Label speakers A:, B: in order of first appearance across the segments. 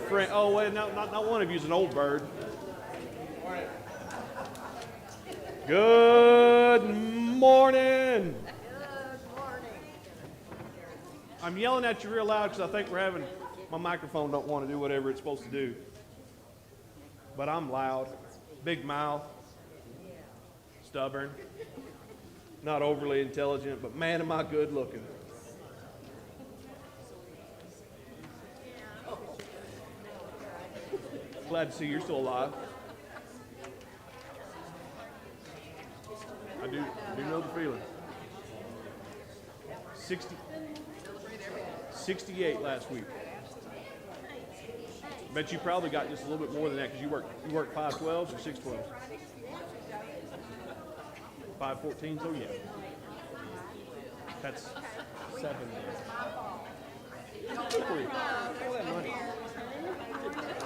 A: Friend. Oh, wait, no, not one of you is an old bird. Good morning. I'm yelling at you real loud because I think my microphone don't want to do whatever it's supposed to do. But I'm loud, big mouth, stubborn, not overly intelligent, but man, am I good looking. Glad to see you're still alive. I do know the feeling. 68 last week. Bet you probably got just a little bit more than that because you work 512s or 612s? 514s, oh yeah. That's 7 days.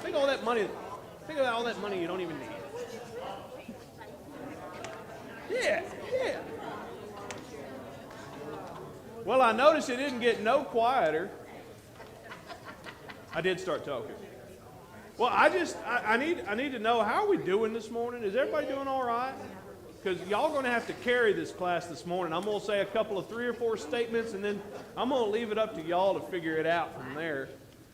A: Think of all that money. Think about all that money you don't even need. Yeah. Well, I noticed it didn't get no quieter. I did start talking. Well, I need to know, how are we doing this morning? Is everybody doing all right? Because y'all going to have to carry this class this morning. I'm going to say a couple of 3 or 4 statements, and then I'm going to leave it up to y'all to figure it out from there.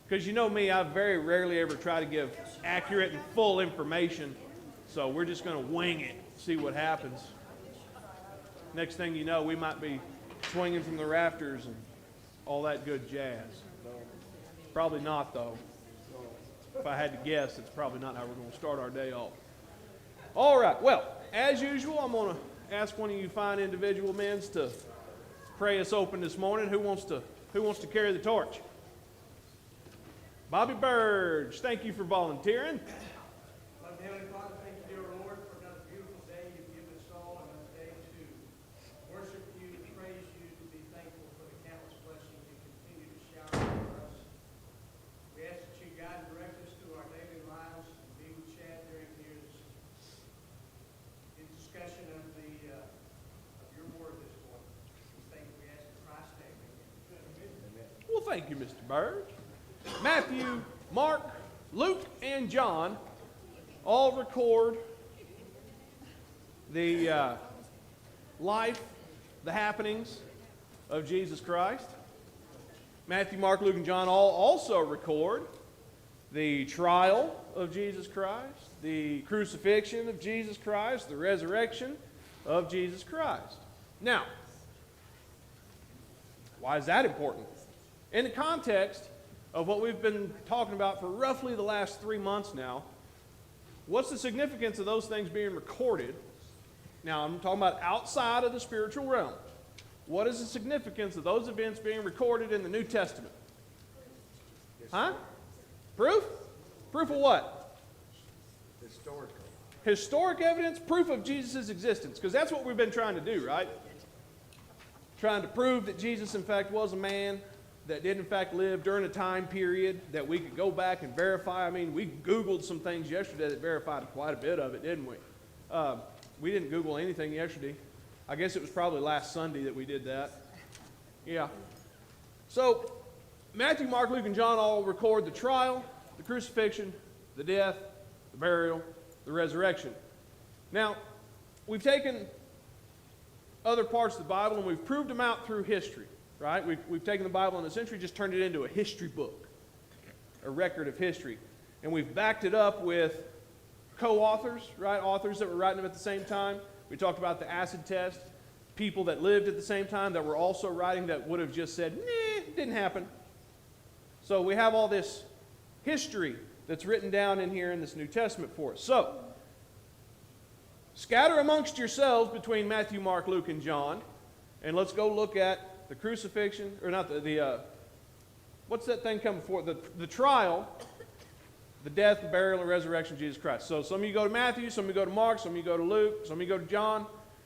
A: Because you know me, I very rarely ever try to give accurate and full information. So we're just going to wing it, see what happens. Next thing you know, we might be swinging from the rafters and all that good jazz. Probably not, though. If I had to guess, it's probably not how we're going to start our day off. All right, well, as usual, I'm going to ask one of you fine individual men to pray us open this morning. Who wants to carry the torch? Bobby Burge, thank you for volunteering.
B: Love Heavenly Father, thank you, dear Lord, for another beautiful day you've given us all, another day to worship you, to praise you, to be thankful for the countless blessings you continue to shower over us. We ask that you guide and direct us through our daily lives, and be with Chad during his discussion of your word this morning. These things we ask in Christ's name. Amen.
A: Well, thank you, Mr. Burge. Matthew, Mark, Luke, and John all record the life, the happenings of Jesus Christ. Matthew, Mark, Luke, and John all also record the trial of Jesus Christ, the crucifixion of Jesus Christ, the resurrection of Jesus Christ. Now, why is that important? In the context of what we've been talking about for roughly the last 3 months now, what's the significance of those things being recorded? Now, I'm talking about outside of the spiritual realm. What is the significance of those events being recorded in the New Testament? Huh? Proof? Proof of what?
C: Historical.
A: Historic evidence, proof of Jesus' existence, because that's what we've been trying to do, right? Trying to prove that Jesus, in fact, was a man that did, in fact, live during a time period that we could go back and verify. I mean, we Googled some things yesterday that verified quite a bit of it, didn't we? We didn't Google anything yesterday. I guess it was probably last Sunday that we did that. Yeah. So, Matthew, Mark, Luke, and John all record the trial, the crucifixion, the death, the burial, the resurrection. Now, we've taken other parts of the Bible and we've proved them out through history. Right? We've taken the Bible in a century, just turned it into a history book, a record of history. And we've backed it up with co-authors, right? Authors that were writing them at the same time. We talked about the acid test, people that lived at the same time that were also writing that would have just said, nah, it didn't happen. So we have all this history that's written down in here in this New Testament for us. So, scatter amongst yourselves between Matthew, Mark, Luke, and John, and let's go look at the crucifixion, or not the what's that thing coming before? The trial, the death, the burial, and resurrection of Jesus Christ. So some of you go to Matthew, some of you go to Mark, some of you go to Luke, some of you go to John,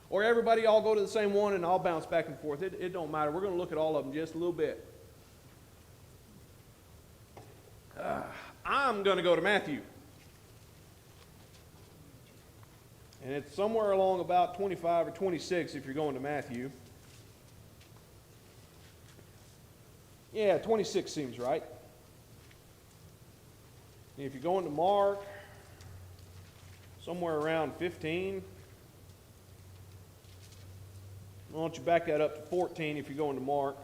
A: or everybody all go to the same one and I'll bounce back and forth. It don't matter. We're going to look at all of them just a little bit. I'm going to go to Matthew. And it's somewhere along about 25 or 26 if you're going to Matthew. Yeah, 26 seems right. And if you're going to Mark, somewhere around 15. Why don't you back that up to 14 if you're going to Mark.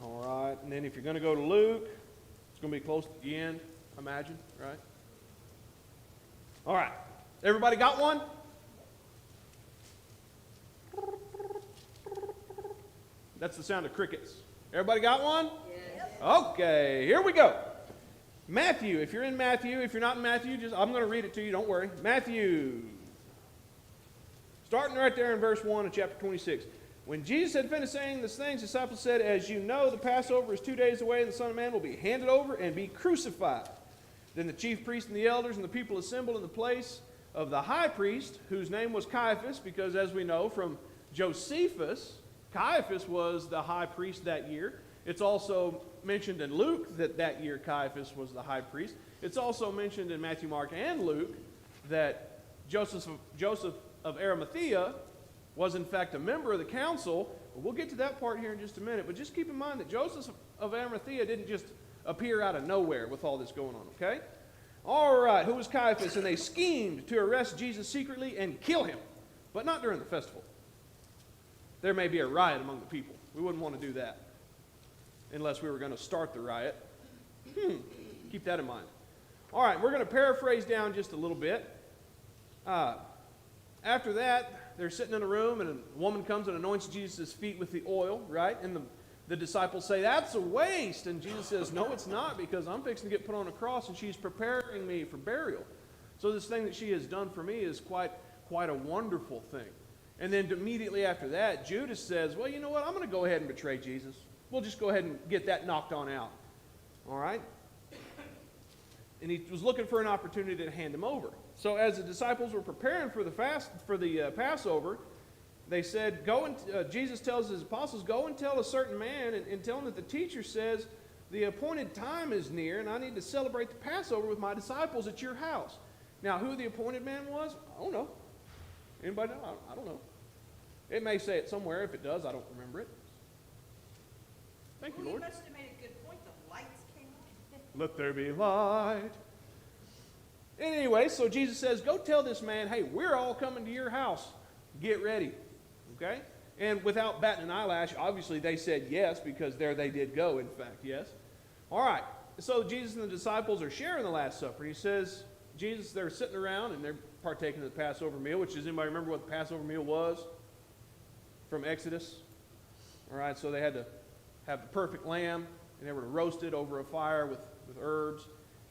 A: All right, and then if you're going to go to Luke, it's going to be close to the end, I imagine, right? All right, everybody got one? That's the sound of crickets. Everybody got one? Yes. Okay, here we go. Matthew, if you're in Matthew, if you're not in Matthew, I'm going to read it to you, don't worry. Matthew, starting right there in verse 1 of chapter 26. When Jesus had finished saying these things, the disciples said, "As you know, the Passover is 2 days away, and the Son of Man will be handed over and be crucified." Then the chief priests and the elders and the people assembled in the place of the high priest, whose name was Caiaphas, because as we know from Josephus, Caiaphas was the high priest that year. It's also mentioned in Luke that year Caiaphas was the high priest. It's also mentioned in Matthew, Mark, and Luke that Joseph of Arimathea was in fact a member of the council. We'll get to that part here in just a minute, but just keep in mind that Joseph of Arimathea didn't just appear out of nowhere with all this going on, okay? All right, who was Caiaphas? And they schemed to arrest Jesus secretly and kill him, but not during the festival. There may be a riot among the people. We wouldn't want to do that unless we were going to start the riot. Keep that in mind. All right, we're going to paraphrase down just a little bit. After that, they're sitting in a room, and a woman comes and anoints Jesus' feet with the oil, right? And the disciples say, "That's a waste." And Jesus says, "No, it's not, because I'm fixing to get put on a cross, and she's preparing me for burial. So this thing that she has done for me is quite a wonderful thing." And then immediately after that, Judas says, "Well, you know what? I'm going to go ahead and betray Jesus. We'll just go ahead and get that knocked on out." All right? And he was looking for an opportunity to hand him over. So as the disciples were preparing for the Passover, they said, Jesus tells his apostles, "Go and tell a certain man and tell him that the teacher says the appointed time is near, and I need to celebrate the Passover with my disciples at your house." Now, who the appointed man was? I don't know. Anybody know? I don't know. It may say it somewhere. If it does, I don't remember it. Thank you, Lord.
D: You must have made a good point. The lights came on.
A: Let there be light. Anyway, so Jesus says, "Go tell this man, hey, we're all coming to your house. Get ready." Okay? And without batting an eyelash, obviously they said yes, because there they did go, in fact, yes. All right. So Jesus and the disciples are sharing the Last Supper. He says, they're sitting around and they're partaking of the Passover meal, which does anybody remember what the Passover meal was from Exodus? All right, so they had to have the perfect lamb, and they were to roast it over a fire with herbs,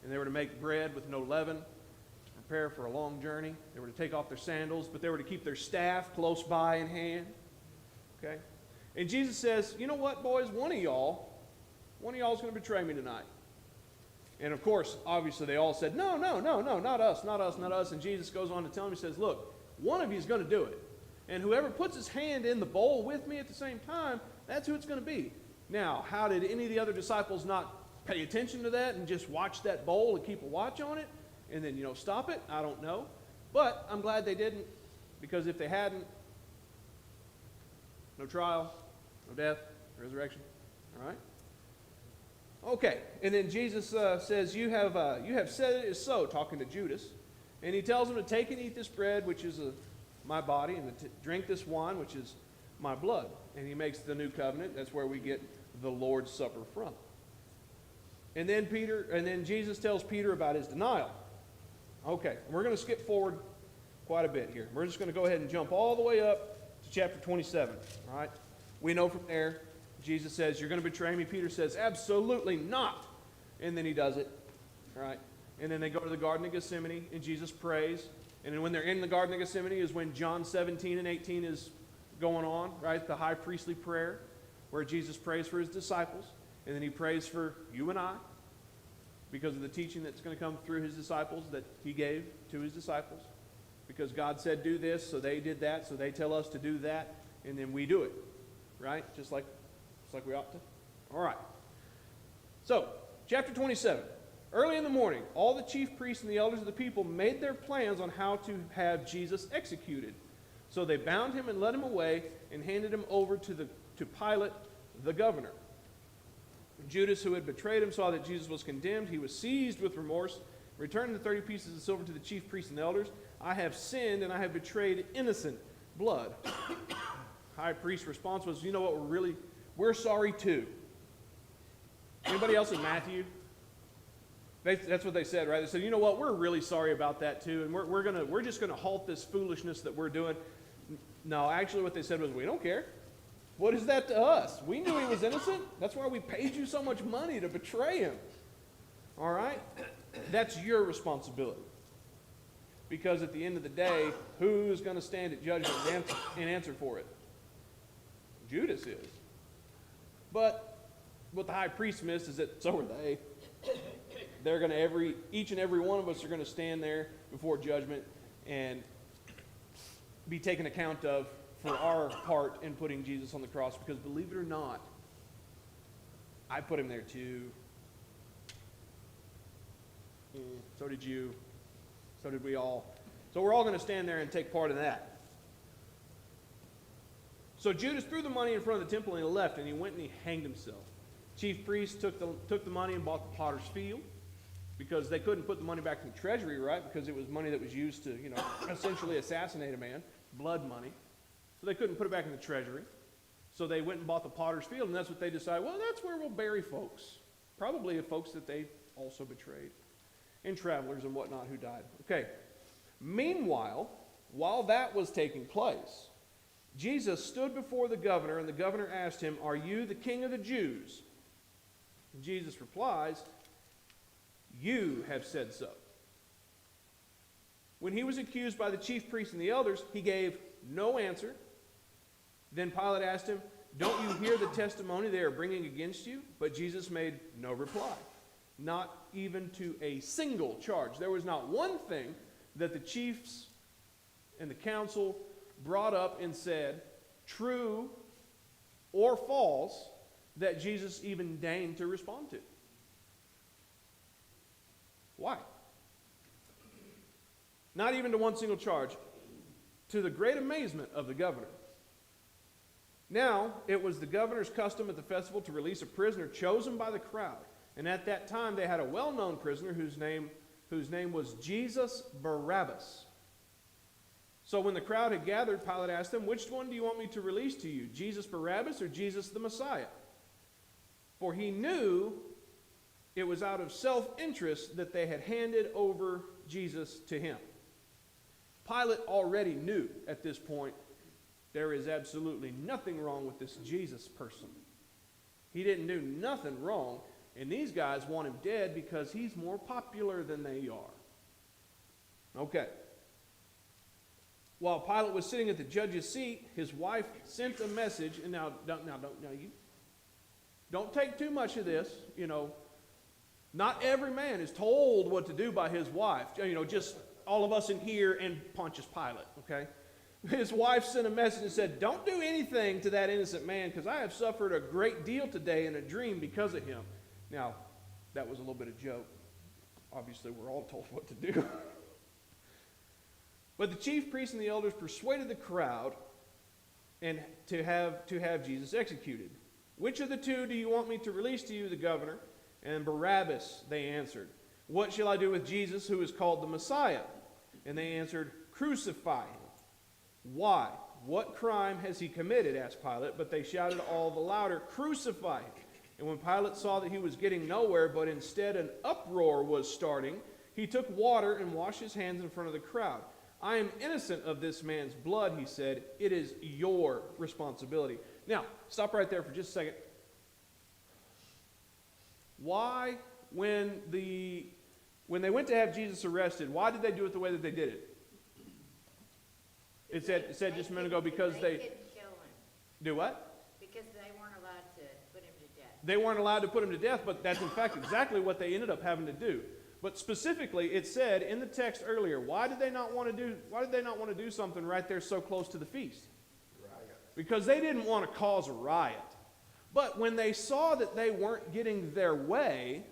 A: and they were to make bread with no leaven to prepare for a long journey. They were to take off their sandals, but they were to keep their staff close by in hand. Okay? And Jesus says, "You know what, boys? One of y'all is going to betray me tonight." And of course, obviously they all said, "No, not us." And Jesus goes on to tell them, he says, "Look, one of you is going to do it. And whoever puts his hand in the bowl with me at the same time, that's who it's going to be." Now, how did any of the other disciples not pay attention to that and just watch that bowl and keep a watch on it and then, stop it? I don't know. But I'm glad they didn't, because if they hadn't, no trial, no death, resurrection. All right? Okay, and then Jesus says, you have said it is so, talking to Judas. And he tells him to take and eat this bread, which is my body, and to drink this wine, which is my blood. And he makes the new covenant. That's where we get the Lord's Supper from. And then Jesus tells Peter about his denial. Okay, we're going to skip forward quite a bit here. We're just going to go ahead and jump all the way up to chapter 27. All right? We know from there, Jesus says, "You're going to betray me." Peter says, "Absolutely not." And then he does it. All right? And then they go to the Garden of Gethsemane, and Jesus prays. And then when they're in the Garden of Gethsemane is when John 17 and 18 is going on, right? The high priestly prayer, where Jesus prays for his disciples. And then he prays for you and I, because of the teaching that's going to come through his disciples that he gave to his disciples. Because God said do this, so they did that, so they tell us to do that, and then we do it. right? Just like we ought to. All right. So, chapter 27. Early in the morning, all the chief priests and the elders of the people made their plans on how to have Jesus executed. So they bound him and led him away and handed him over to Pilate, the governor. Judas, who had betrayed him, saw that Jesus was condemned. He was seized with remorse, returned the 30 pieces of silver to the chief priests and elders. I have sinned and I have betrayed innocent blood. High priest's response was, you know what, we're sorry too. Anybody else in Matthew? That's what they said, right? They said, you know what, we're really sorry about that too, and we're just gonna halt this foolishness that we're doing. No, actually what they said was, we don't care. What is that to us? We knew he was innocent. That's why we paid you so much money to betray him. All right? That's your responsibility. Because at the end of the day, who's going to stand at judgment and answer for it? Judas is. But what the high priest missed is that so are they. They're going to each and every one of us are going to stand there before judgment and be taken account of for our part in putting Jesus on the cross, because believe it or not, I put him there too. So did you. So did we all. So we're all going to stand there and take part in that. So Judas threw the money in front of the temple and he left, and he went and he hanged himself. Chief priests took the money and bought the potter's field, because they couldn't put the money back in the treasury, right? Because it was money that was used to, essentially assassinate a man, blood money. So they couldn't put it back in the treasury. So they went and bought the potter's field, and that's what they decided, well, that's where we'll bury folks. Probably folks that they also betrayed, and travelers and whatnot who died. Okay. Meanwhile, while that was taking place, Jesus stood before the governor, and the governor asked him, "Are you the king of the Jews?" And Jesus replies, "You have said so." When he was accused by the chief priests and the elders, he gave no answer. Then Pilate asked him, "Don't you hear the testimony they are bringing against you?" But Jesus made no reply, not even to a single charge. There was not one thing that the chiefs and the council brought up and said, true or false, that Jesus even deigned to respond to. Why? Not even to one single charge, to the great amazement of the governor. Now, it was the governor's custom at the festival to release a prisoner chosen by the crowd. And at that time, they had a well-known prisoner whose name was Jesus Barabbas. So when the crowd had gathered, Pilate asked them, "Which one do you want me to release to you, Jesus Barabbas or Jesus the Messiah?" For he knew it was out of self-interest that they had handed over Jesus to him. Pilate already knew at this point there is absolutely nothing wrong with this Jesus person. He didn't do nothing wrong, and these guys want him dead because he's more popular than they are. Okay. While Pilate was sitting at the judge's seat, his wife sent a message, and you don't take too much of this, Not every man is told what to do by his wife. Just all of us in here and Pontius Pilate, okay? His wife sent a message and said, "Don't do anything to that innocent man, because I have suffered a great deal today in a dream because of him." Now, that was a little bit of a joke. Obviously, we're all told what to do. But the chief priests and the elders persuaded the crowd and to have Jesus executed. "Which of the two do you want me to release to you?" the governor. And Barabbas, they answered. "What shall I do with Jesus, who is called the Messiah?" And they answered, "Crucify him." "Why? What crime has he committed?" asked Pilate. But they shouted all the louder, "Crucify him." And when Pilate saw that he was getting nowhere, but instead an uproar was starting, he took water and washed his hands in front of the crowd. "I am innocent of this man's blood," he said. "It is your responsibility." Now, stop right there for just a second. Why, when they went to have Jesus arrested, why did they do it the way that they did it? It said just a minute ago because they
E: couldn't kill him.
A: Do what?
E: Because they weren't allowed to put him to death.
A: They weren't allowed to put him to death, but that's in fact exactly what they ended up having to do. But specifically, it said in the text earlier, why did they not want to do something right there so close to the feast?
C: Riot.
A: because they didn't want to cause a riot. But when they saw that they weren't getting their way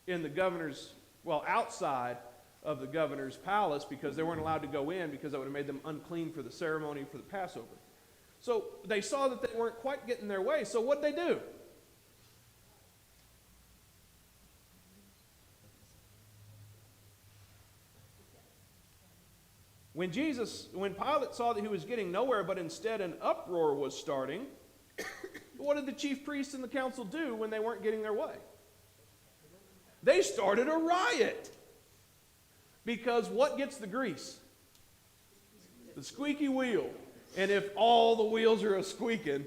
A: in the governor's, well, outside of the governor's palace, because they weren't allowed to go in because that would have made them unclean for the ceremony for the Passover. So they saw that they weren't quite getting their way. So what did they do? When Pilate saw that he was getting nowhere, but instead an uproar was starting, what did the chief priests and the council do when they weren't getting their way? They started a riot. Because what gets the grease? The squeaky wheel. And if all the wheels are a-squeaking,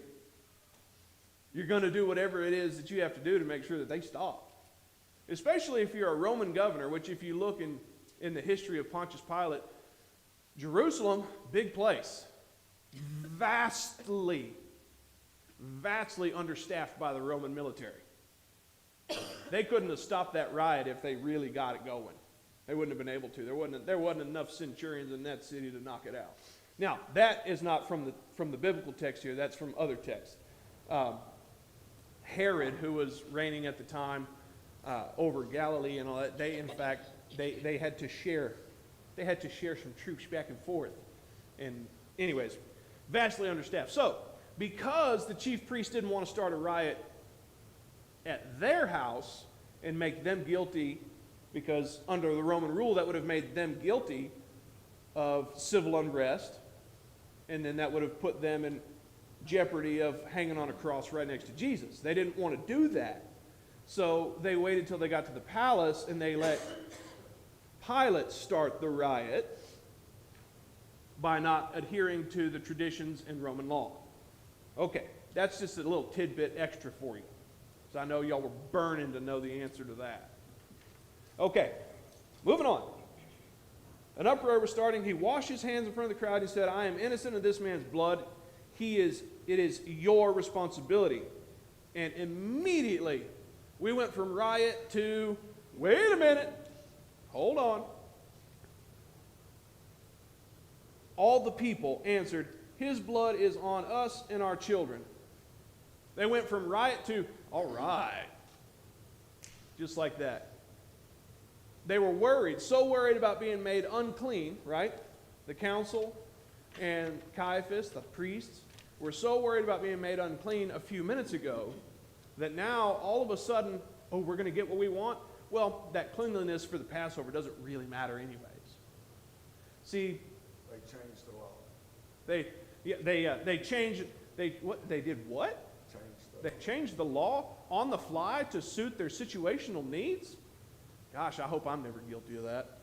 A: you're going to do whatever it is that you have to do to make sure that they stop. Especially if you're a Roman governor, which if you look in the history of Pontius Pilate, Jerusalem, big place. Vastly understaffed by the Roman military. They couldn't have stopped that riot if they really got it going. They wouldn't have been able to. There wasn't enough centurions in that city to knock it out. Now, that is not from the biblical text here. That's from other texts. Herod, who was reigning at the time over Galilee and all that, they had to share some troops back and forth. And anyways, vastly understaffed. So, because the chief priest didn't want to start a riot at their house and make them guilty, because under the Roman rule that would have made them guilty of civil unrest, and then that would have put them in jeopardy of hanging on a cross right next to Jesus. They didn't want to do that. So they waited till they got to the palace and they let Pilate start the riot by not adhering to the traditions in Roman law. Okay, that's just a little tidbit extra for you. So I know y'all were burning to know the answer to that. Okay, moving on. An uproar was starting. He washed his hands in front of the crowd. He said, I am innocent of this man's blood. It is your responsibility. And immediately, we went from riot to, wait a minute, hold on. All the people answered, his blood is on us and our children. They went from riot to, all right. Just like that. They were worried, so worried about being made unclean, right? The council and Caiaphas, the priests, were so worried about being made unclean a few minutes ago that now, all of a sudden, oh, we're going to get what we want? Well, that cleanliness for the Passover doesn't really matter anyways. See,
C: They changed the law.
A: they changed, they did what? They changed the law on the fly to suit their situational needs? Gosh, I hope I'm never guilty of that.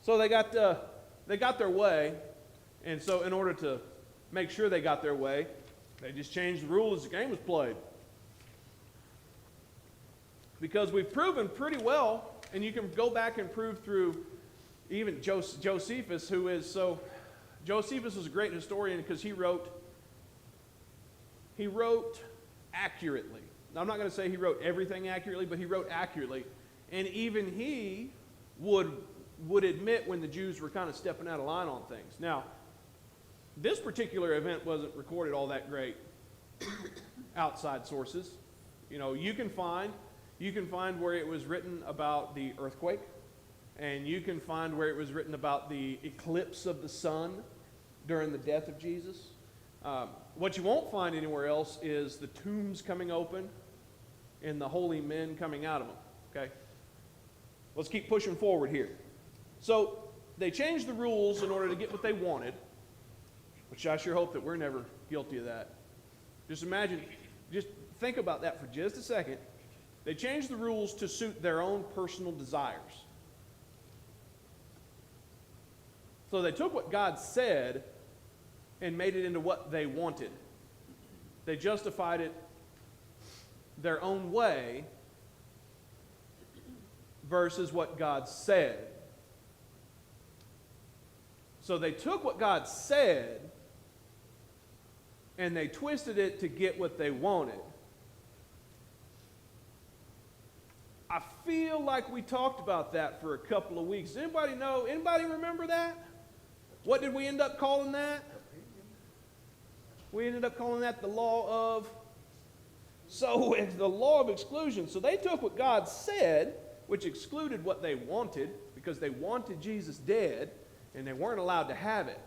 A: So they got their way, and so in order to make sure they got their way, they just changed the rules as the game was played. Because we've proven pretty well, and you can go back and prove through even Josephus, Josephus was a great historian because he wrote accurately. Now, I'm not going to say he wrote everything accurately, but he wrote accurately. And even he would admit when the Jews were kind of stepping out of line on things. Now, this particular event wasn't recorded all that great outside sources. You know, you can find where it was written about the earthquake, and you can find where it was written about the eclipse of the sun during the death of Jesus. What you won't find anywhere else is the tombs coming open and the holy men coming out of them. Okay? Let's keep pushing forward here. So they changed the rules in order to get what they wanted, which I sure hope that we're never guilty of that. Just think about that for just a second. They changed the rules to suit their own personal desires. So they took what God said and made it into what they wanted. They justified it their own way versus what God said. So they took what God said and they twisted it to get what they wanted. I feel like we talked about that for a couple of weeks. Anybody know? Anybody remember that? What did we end up calling that? We ended up calling that the law of... So it's the law of exclusion. So they took what God said, which excluded what they wanted, because they wanted Jesus dead, and they weren't allowed to have it.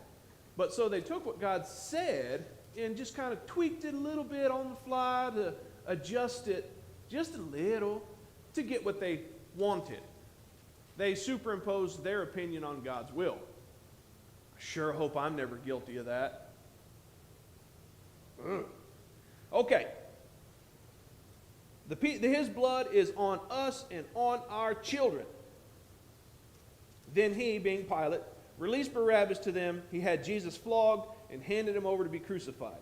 A: But so they took what God said and just kind of tweaked it a little bit on the fly to adjust it just a little to get what they wanted. They superimposed their opinion on God's will. I sure hope I'm never guilty of that. Ugh. Okay. His blood is on us and on our children. Then he, being Pilate, released Barabbas to them. He had Jesus flogged and handed him over to be crucified.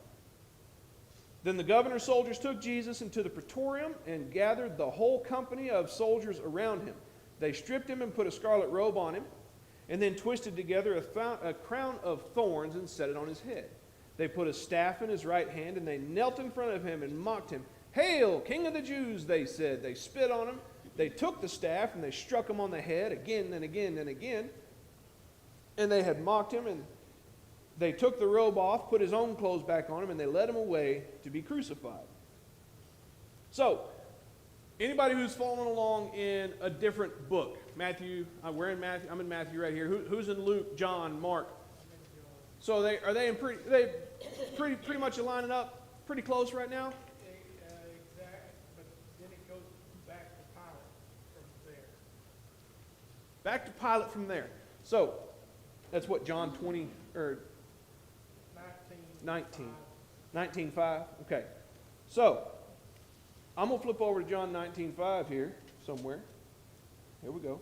A: Then the governor's soldiers took Jesus into the praetorium and gathered the whole company of soldiers around him. They stripped him and put a scarlet robe on him, and then twisted together a crown of thorns and set it on his head. They put a staff in his right hand, and they knelt in front of him and mocked him. "Hail, King of the Jews," they said. They spit on him. They took the staff, and they struck him on the head again and again and again. And they had mocked him, and they took the robe off, put his own clothes back on him, and they led him away to be crucified. So, anybody who's following along in a different book, Matthew, we're in Matthew. I'm in Matthew right here. Who's in Luke, John, Mark? So are they pretty much lining up pretty close right now?
B: Exact, but then it goes back to Pilate from there.
A: Back to Pilate from there. So that's what, John 20 or 19:5. Okay. So I'm gonna flip over to John 19:5 here somewhere. Here we go.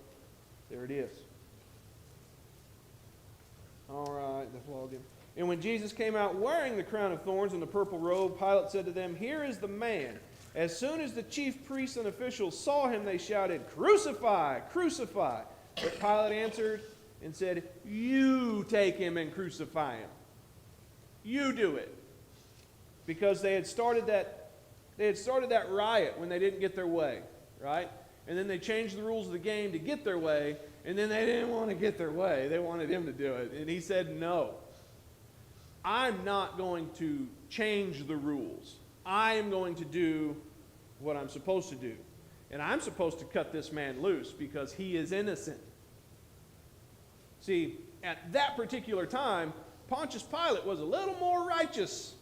A: There it is. All right, the login. And when Jesus came out wearing the crown of thorns and the purple robe, Pilate said to them, "Here is the man." As soon as the chief priests and officials saw him, they shouted, "Crucify! Crucify!" But Pilate answered and said, "You take him and crucify him. You do it." Because they had started that riot when they didn't get their way, right? And then they changed the rules of the game to get their way, and then they didn't want to get their way. They wanted him to do it. And he said, "No. I'm not going to change the rules. I am going to do what I'm supposed to do. And I'm supposed to cut this man loose because he is innocent." See, at that particular time, Pontius Pilate was a little more righteous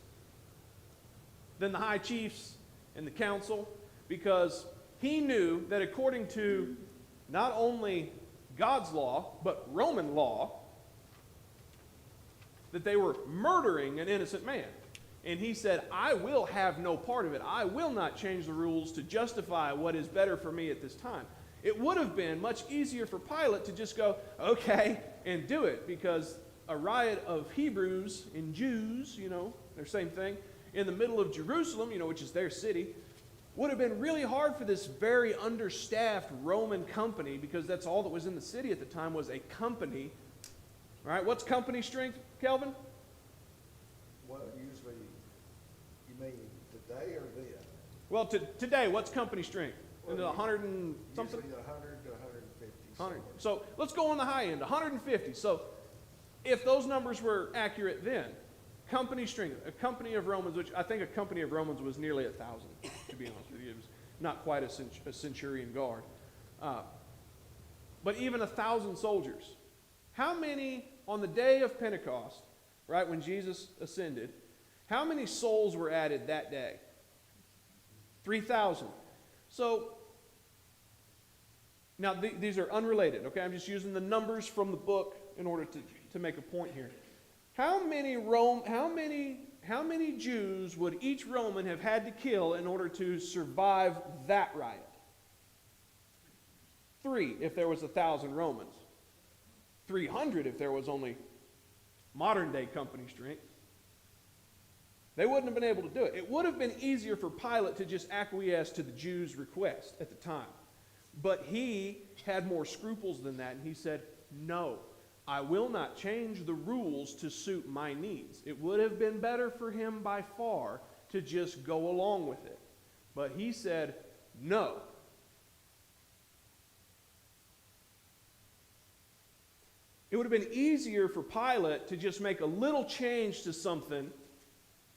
A: than the high chiefs and the council, because he knew that according to not only God's law, but Roman law, that they were murdering an innocent man. And he said, "I will have no part of it. I will not change the rules to justify what is better for me at this time." It would have been much easier for Pilate to just go, "Okay," and do it, because a riot of Hebrews and Jews, they're same thing, in the middle of Jerusalem, which is their city, would have been really hard for this very understaffed Roman company, because that's all that was in the city at the time, was a company. All right, what's company strength, Kelvin?
C: Well, usually, you mean today or then?
A: Well, today, what's company strength? Into 100 and something?
C: Usually 100 to 150.
A: 100. So let's go on the high end, 150. So if those numbers were accurate then, company strength, a company of Romans, which I think a company of Romans was nearly 1,000, to be honest with you. It was not quite a centurion guard. But even 1,000 soldiers. How many, on the day of Pentecost, right, when Jesus ascended, how many souls were added that day? 3,000. So, now these are unrelated, okay? I'm just using the numbers from the book in order to make a point here. How many Jews would each Roman have had to kill in order to survive that riot? 3 if there was 1,000 Romans. 300 if there was only modern day company strength. They wouldn't have been able to do it. It would have been easier for Pilate to just acquiesce to the Jews' request at the time. But he had more scruples than that, and he said, "No, I will not change the rules to suit my needs." It would have been better for him by far to just go along with it. But he said, "No." It would have been easier for Pilate to just make a little change to something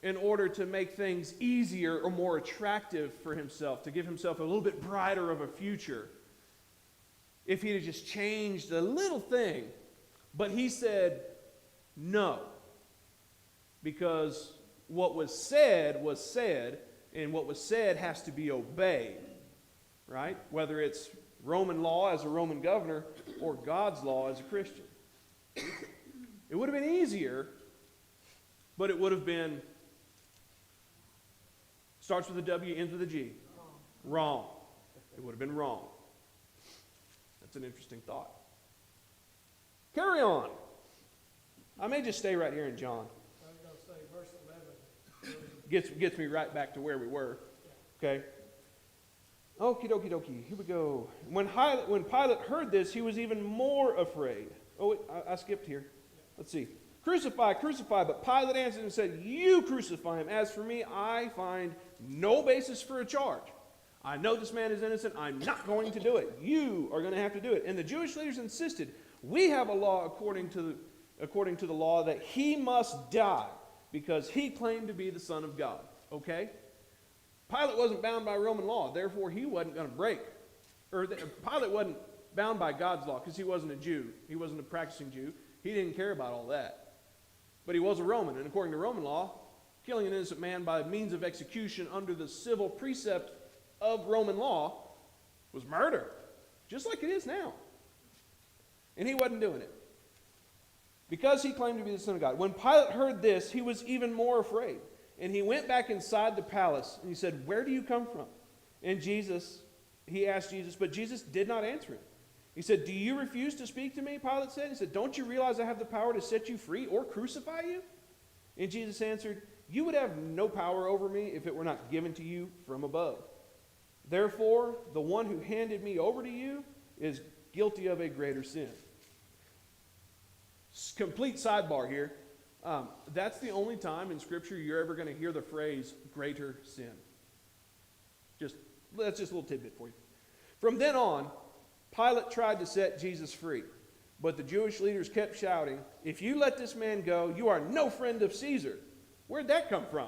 A: in order to make things easier or more attractive for himself, to give himself a little bit brighter of a future. If he'd have just changed a little thing. But he said no. Because what was said, and what was said has to be obeyed. Right? Whether it's Roman law as a Roman governor or God's law as a Christian. It would have been easier, but it would have been, starts with a W, ends with a G. Wrong. It would have been wrong. That's an interesting thought. Carry on. I may just stay right here in John.
B: I was going to say, verse 11.
A: Gets me right back to where we were. Okay. Okie dokie dokie. Here we go. When Pilate heard this, he was even more afraid. Oh, wait, I skipped here. Let's see. Crucify, crucify. But Pilate answered and said, you crucify him. As for me, I find no basis for a charge. I know this man is innocent. I'm not going to do it. You are going to have to do it. And the Jewish leaders insisted, we have a law according to the law that he must die because he claimed to be the Son of God. Okay? Pilate wasn't bound by Roman law. Therefore, he wasn't going to break. Pilate wasn't bound by God's law because he wasn't a Jew. He wasn't a practicing Jew. He didn't care about all that. But he was a Roman. And according to Roman law, killing an innocent man by means of execution under the civil precept of Roman law was murder. Just like it is now. And he wasn't doing it. Because he claimed to be the Son of God. When Pilate heard this, he was even more afraid. And he went back inside the palace and he said, where do you come from? And he asked Jesus, but Jesus did not answer him. He said, do you refuse to speak to me? Pilate said. He said, don't you realize I have the power to set you free or crucify you? And Jesus answered, you would have no power over me if it were not given to you from above. Therefore, the one who handed me over to you is guilty of a greater sin. Complete sidebar here. That's the only time in Scripture you're ever going to hear the phrase greater sin. That's just a little tidbit for you. From then on, Pilate tried to set Jesus free. But the Jewish leaders kept shouting, if you let this man go, you are no friend of Caesar. Where'd that come from?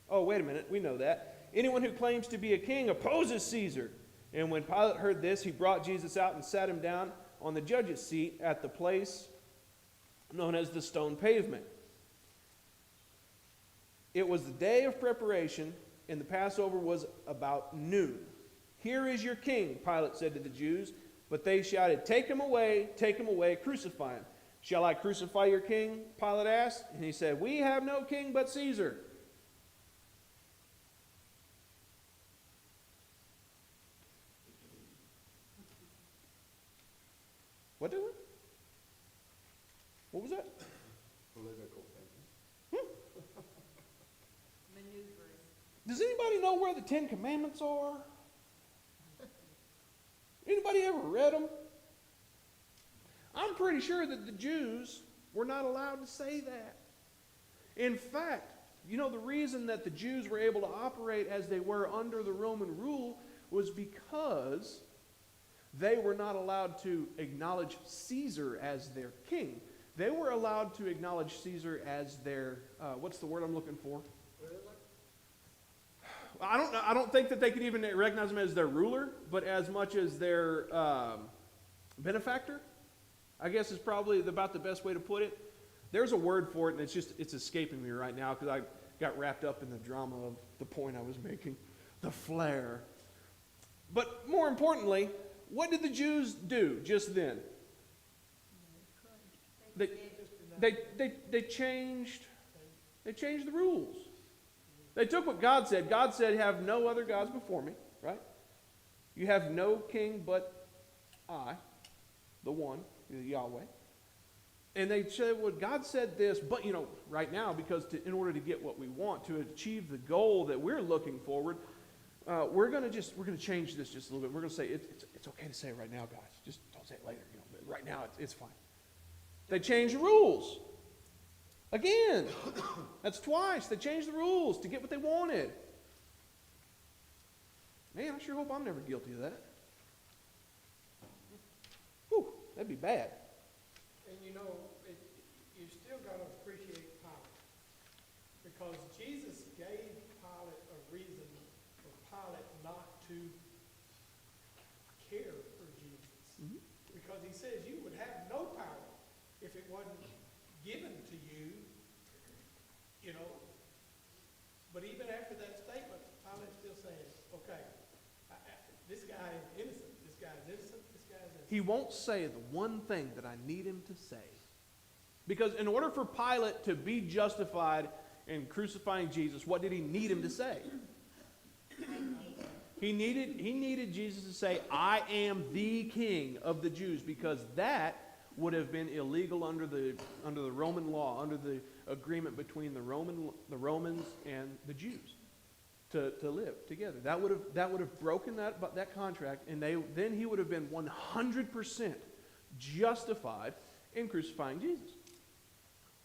A: Oh, wait a minute. We know that. Anyone who claims to be a king opposes Caesar. And when Pilate heard this, he brought Jesus out and sat him down on the judge's seat at the place known as the stone pavement. It was the day of preparation, and the Passover was about noon. Here is your king, Pilate said to the Jews. But they shouted, take him away, crucify him. Shall I crucify your king? Pilate asked. And he said, we have no king but Caesar. What did it? What was that?
C: Political thinking.
D: Maneuvers.
A: Does anybody know where the Ten Commandments are? Anybody ever read them? I'm pretty sure that the Jews were not allowed to say that. In fact, you know, the reason that the Jews were able to operate as they were under the Roman rule was because they were not allowed to acknowledge Caesar as their king. They were allowed to acknowledge Caesar as their, what's the word I'm looking for? I don't think that they could even recognize him as their ruler, but as much as their benefactor, I guess is probably about the best way to put it. There's a word for it, and it's escaping me right now because I got wrapped up in the drama of the point I was making, the flair. But more importantly, what did the Jews do just then? They changed the rules. They took what God said. God said, have no other gods before me, right? You have no king but I, the one, Yahweh. And they said, well, God said this, but, you know, right now, because in order to get what we want, to achieve the goal that we're looking forward, we're going to change this just a little bit. We're going to say, it's okay to say it right now, guys. Just don't say it later. You know, but right now, it's fine. They changed the rules. Again, that's twice. They changed the rules to get what they wanted. Man, I sure hope I'm never guilty of that. Whew, that'd be bad.
B: you know, you still got to appreciate Pilate. Because Jesus gave Pilate a reason for Pilate not to care for Jesus.
A: Mhm.
B: Because he says you would have no power if it wasn't given to you, you know. But even after that statement, Pilate's still saying, okay, this guy is innocent, this guy is innocent, this guy is innocent.
A: He won't say the one thing that I need him to say. Because in order for Pilate to be justified in crucifying Jesus, what did he need him to say? He needed Jesus to say, I am the king of the Jews, because that would have been illegal under the Roman law, under the agreement between the Romans and the Jews to live together. That would have broken that contract, and then he would have been 100% justified in crucifying Jesus.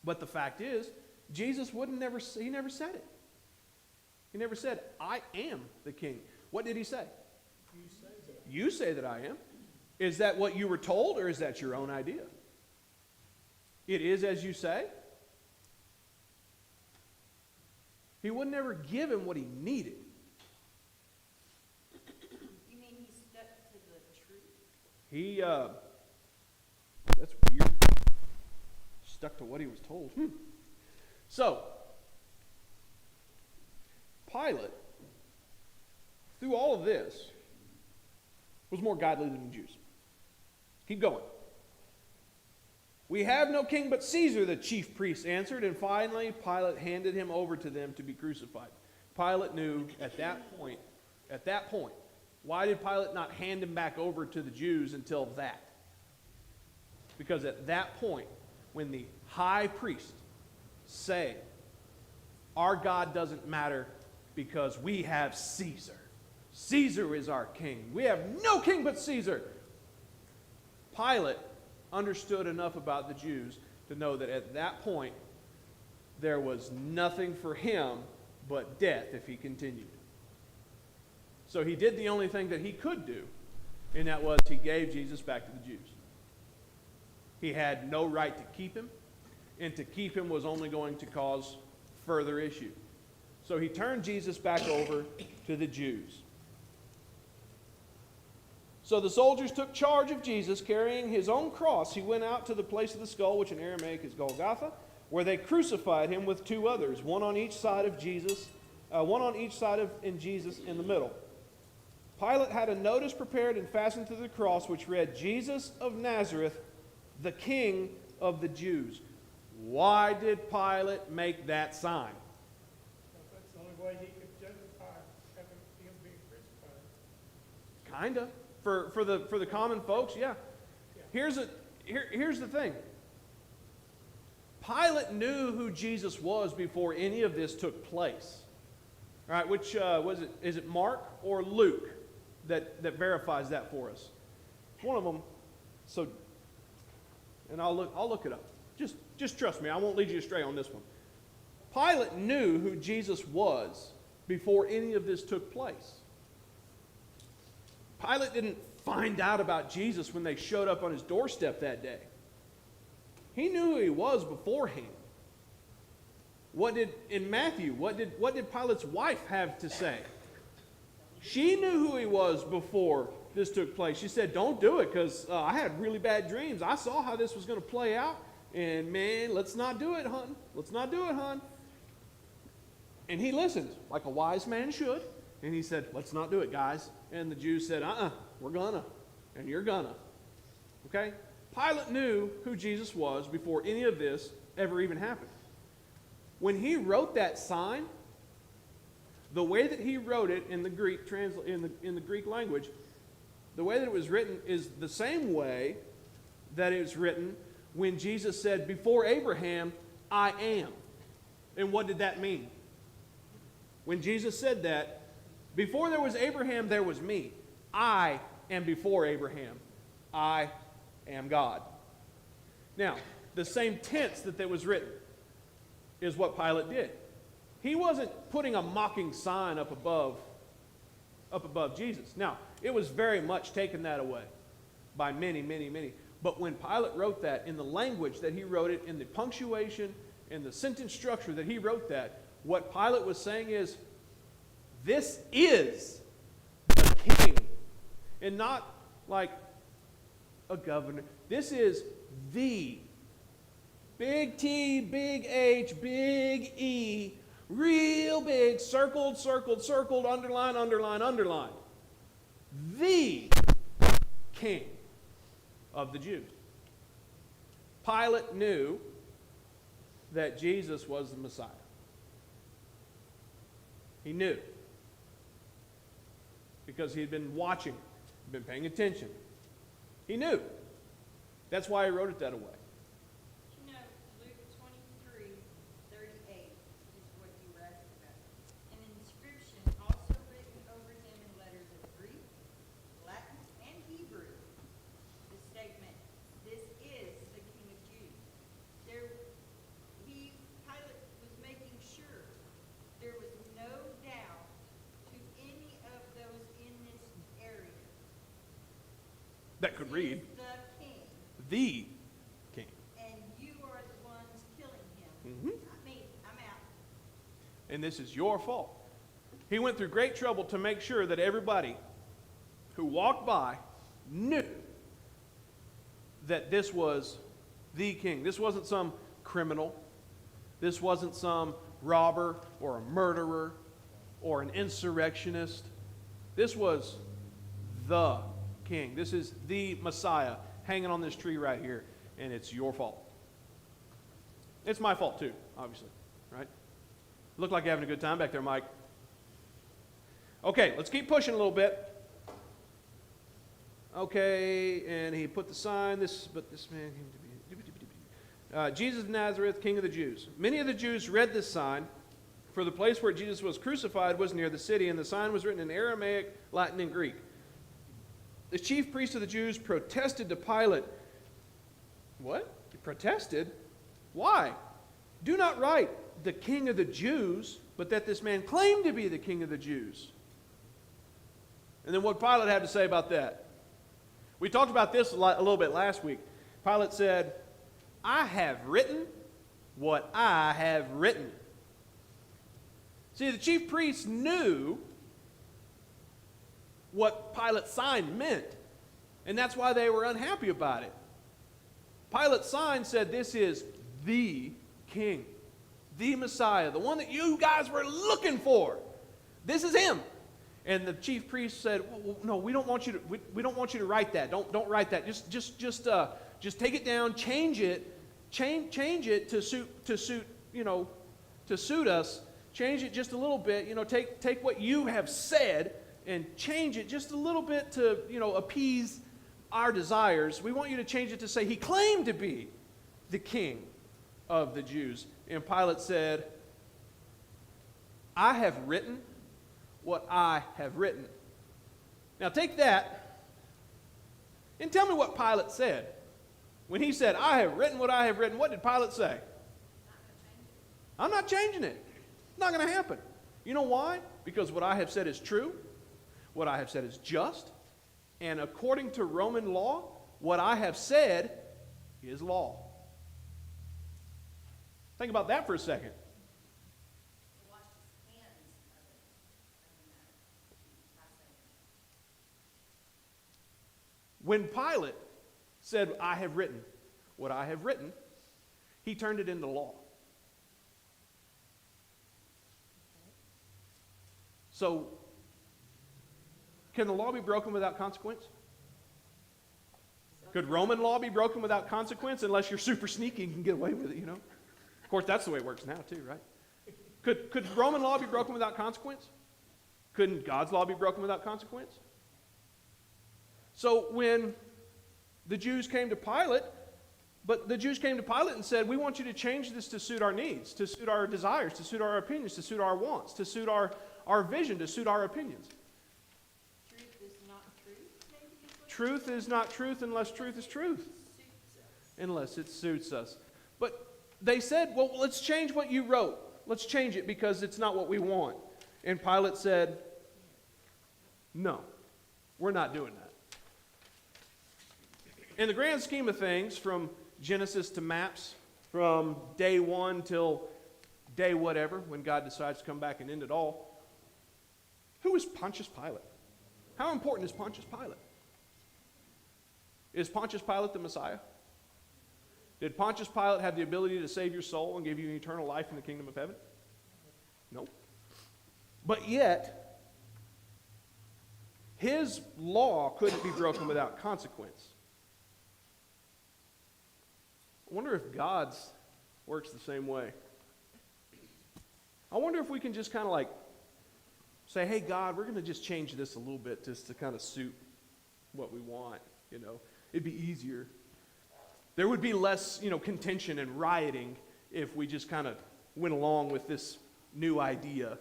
A: But the fact is, Jesus never said it. He never said, I am the king. What did he say?
B: You say that.
A: You say that I am. Is that what you were told, or is that your own idea? It is as you say. He would never give him what he needed.
D: You mean he stuck to the truth?
A: He, that's weird. Stuck to what he was told. So, Pilate, through all of this, was more godly than the Jews. Keep going. We have no king but Caesar, the chief priests answered, and finally Pilate handed him over to them to be crucified. Pilate knew at that point, why did Pilate not hand him back over to the Jews until that? Because at that point, when the high priest say, our God doesn't matter because we have Caesar. Caesar is our king. We have no king but Caesar. Pilate understood enough about the Jews to know that at that point, there was nothing for him but death if he continued. So he did the only thing that he could do, and that was he gave Jesus back to the Jews. He had no right to keep him, and to keep him was only going to cause further issue. So he turned Jesus back over to the Jews. So the soldiers took charge of Jesus, carrying his own cross. He went out to the place of the skull, which in Aramaic is Golgotha, where they crucified him with two others, one on each side of Jesus in the middle. Pilate had a notice prepared and fastened to the cross, which read, Jesus of Nazareth, the King of the Jews. Why did Pilate make that sign?
B: That's the only way he could justify having him being crucified.
A: Kind of. For the common folks, yeah. Here's the thing. Pilate knew who Jesus was before any of this took place. All right, which was it? Is it Mark or Luke that verifies that for us? One of them. So, and I'll look it up. Just trust me. I won't lead you astray on this one. Pilate knew who Jesus was before any of this took place. Pilate didn't find out about Jesus when they showed up on his doorstep that day. He knew who he was beforehand. In Matthew, what did Pilate's wife have to say? She knew who he was before this took place. She said, don't do it because I had really bad dreams. I saw how this was going to play out. And man, let's not do it, hon. Let's not do it, hon. And he listened like a wise man should. And he said, let's not do it, guys. And the Jews said, we're gonna. And you're gonna. Okay? Pilate knew who Jesus was before any of this ever even happened. When he wrote that sign, the way that he wrote it in the Greek in the Greek language, the way that it was written is the same way that it was written when Jesus said, before Abraham, I am. And what did that mean? When Jesus said that, before there was Abraham, there was me. I am before Abraham. I am God. Now, the same tense that was written is what Pilate did. He wasn't putting a mocking sign up above Jesus. Now, it was very much taken that away by many, many, many. But when Pilate wrote that, in the language that he wrote it, in the punctuation, in the sentence structure that he wrote that, what Pilate was saying is, this is the king. And not like a governor. This is the big T, big H, big E, real big, circled, circled, circled, underline, underline, underline. The king of the Jews. Pilate knew that Jesus was the Messiah. He knew. Because he had been watching, been paying attention. He knew. That's why he wrote it that way.
D: You know, Luke 23:38 is what you were asking about. An inscription also written over him in letters of Greek, Latin, and Hebrew. The statement, "This is the King of Jews." Pilate was making sure there was no doubt to any of those in this area.
A: That could read,
D: He is the king,
A: the king.
D: and you are the ones killing him.
A: Mhm.
D: Not me. I'm out.
A: And this is your fault. He went through great trouble to make sure that everybody who walked by knew that this was the king. This wasn't some criminal. This wasn't some robber or a murderer or an insurrectionist. This was the king. This is the Messiah hanging on this tree right here, and it's your fault. It's my fault too, obviously, right? Look like you're having a good time back there, Mike. Okay, let's keep pushing a little bit. Okay, and he put the sign, but this man came to be, Jesus of Nazareth, King of the Jews. Many of the Jews read this sign, for the place where Jesus was crucified was near the city, and the sign was written in Aramaic, Latin, and Greek. The chief priests of the Jews protested to Pilate. What? He protested? Why? Do not write the King of the Jews, but that this man claimed to be the King of the Jews. And then what Pilate had to say about that? We talked about this a little bit last week. Pilate said, I have written what I have written. See, the chief priests knew what Pilate's sign meant, and that's why they were unhappy about it. Pilate's sign said, this is the king, the Messiah, the one that you guys were looking for. This is him. And the chief priest said, well, no, we don't want you to write that. Don't write that. Just take it down, change it to suit us. Change it just a little bit. Take what you have said and change it just a little bit to appease our desires. We want you to change it to say he claimed to be the king of the Jews. And Pilate said, I have written what I have written. Now take that and tell me what Pilate said. When he said, I have written what I have written, what did Pilate say? I'm not changing it. It's not going to happen. You know why? Because what I have said is true. What I have said is just. And according to Roman law, what I have said is law. Think about that for a second. When Pilate said, I have written what I have written, he turned it into law. So, can the law be broken without consequence? Could Roman law be broken without consequence unless you're super sneaky and can get away with it, Of course, that's the way it works now too, right? Could Roman law be broken without consequence? Couldn't God's law be broken without consequence? So when the Jews came to Pilate, and said, we want you to change this to suit our needs, to suit our desires, to suit our opinions, to suit our wants, to suit our vision, to suit our opinions.
D: Truth is not truth, maybe is what
A: Truth is not truth unless truth is truth.
D: suits us.
A: Unless it suits us. But they said, well, let's change what you wrote. Let's change it because it's not what we want. And Pilate said, no, we're not doing that. in the grand scheme of things, from Genesis to maps, from day one till day whatever, when God decides to come back and end it all, who is Pontius Pilate? How important is Pontius Pilate? Is Pontius Pilate the Messiah? Did Pontius Pilate have the ability to save your soul and give you eternal life in the kingdom of heaven? No. But yet, his law couldn't be broken without consequence. I wonder if God's works the same way. I wonder if we can just kind of like say, hey, God, we're going to just change this a little bit just to kind of suit what we want, you know. It'd be easier. There would be less, contention and rioting if we just kind of went along with this new idea.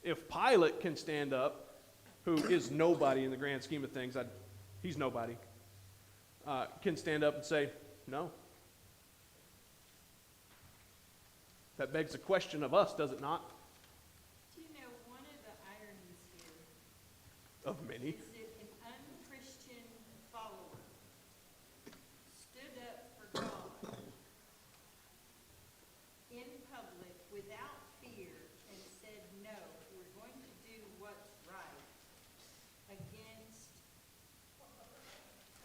A: If Pilate can stand up, who is nobody in the grand scheme of things, he's nobody, can stand up and say, no. That begs the question of us, does it not?
D: Do you know one of the ironies here
A: Of many.
D: is that an unchristian follower stood up for God in public without fear and said, no, we're going to do what's right against, well,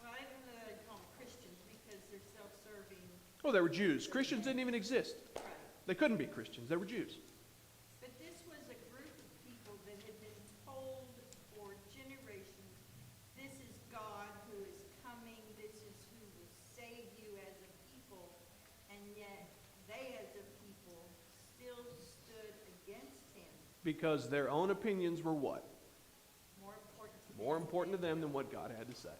D: I don't know that I'd call them Christians because they're self-serving.
A: Oh, they were Jews. Christians didn't even exist.
D: Right.
A: They couldn't be Christians. They were Jews.
D: But this was a group of people that had been told for generations, this is God who is coming, this is who will save you as a people, and yet they as a people still stood against him.
A: Because their own opinions were what?
D: More important to them
A: Than what God had to say.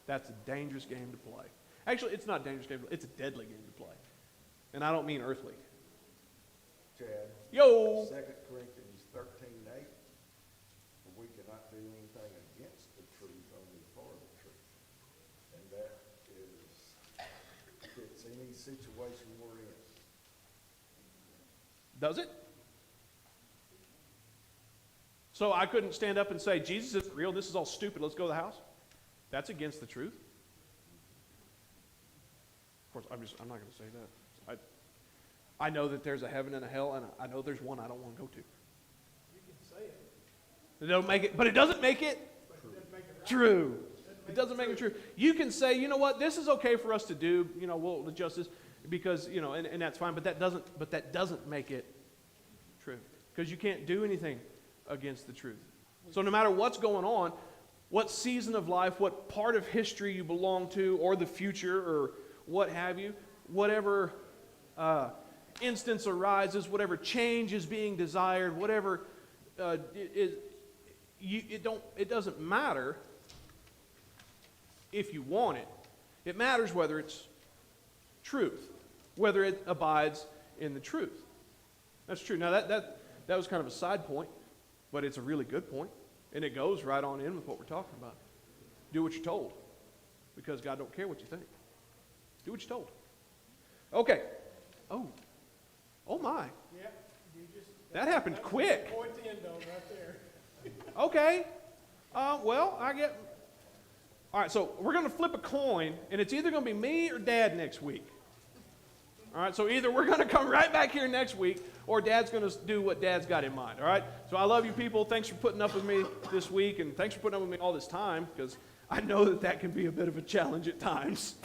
A: That's a dangerous game to play. Actually, it's not a dangerous game to play. It's a deadly game to play. And I don't mean earthly.
C: Chad.
A: Yo!
C: 2 Corinthians 13:8. For we cannot do anything against the truth, only for the truth. And that fits any situation we're in.
A: Does it? So I couldn't stand up and say, Jesus isn't real, this is all stupid, let's go to the house? That's against the truth. Of course, I'm not going to say that. I know that there's a heaven and a hell, and I know there's one I don't want to go to.
B: You can say it,
A: It don't make it, but it doesn't make it
B: but it doesn't make it right.
A: true. It doesn't make it true. You can say, you know what, this is okay for us to do, we'll adjust this because, and that's fine, but that doesn't make it true. Because you can't do anything against the truth. So no matter what's going on, what season of life, what part of history you belong to, or the future, or what have you, whatever instance arises, whatever change is being desired, whatever it doesn't matter if you want it. It matters whether it's truth, whether it abides in the truth. That's true. Now that was kind of a side point, but it's a really good point, and it goes right on in with what we're talking about. Do what you're told, because God don't care what you think. Do what you're told. Okay. Oh my.
B: Yeah, you just.
A: That happened quick.
B: Point to end on right there.
A: Okay. Well, all right, so we're going to flip a coin, and it's either going to be me or Dad next week. All right, so either we're going to come right back here next week, or Dad's going to do what Dad's got in mind, all right? So I love you people. Thanks for putting up with me this week, and thanks for putting up with me all this time, because I know that can be a bit of a challenge at times.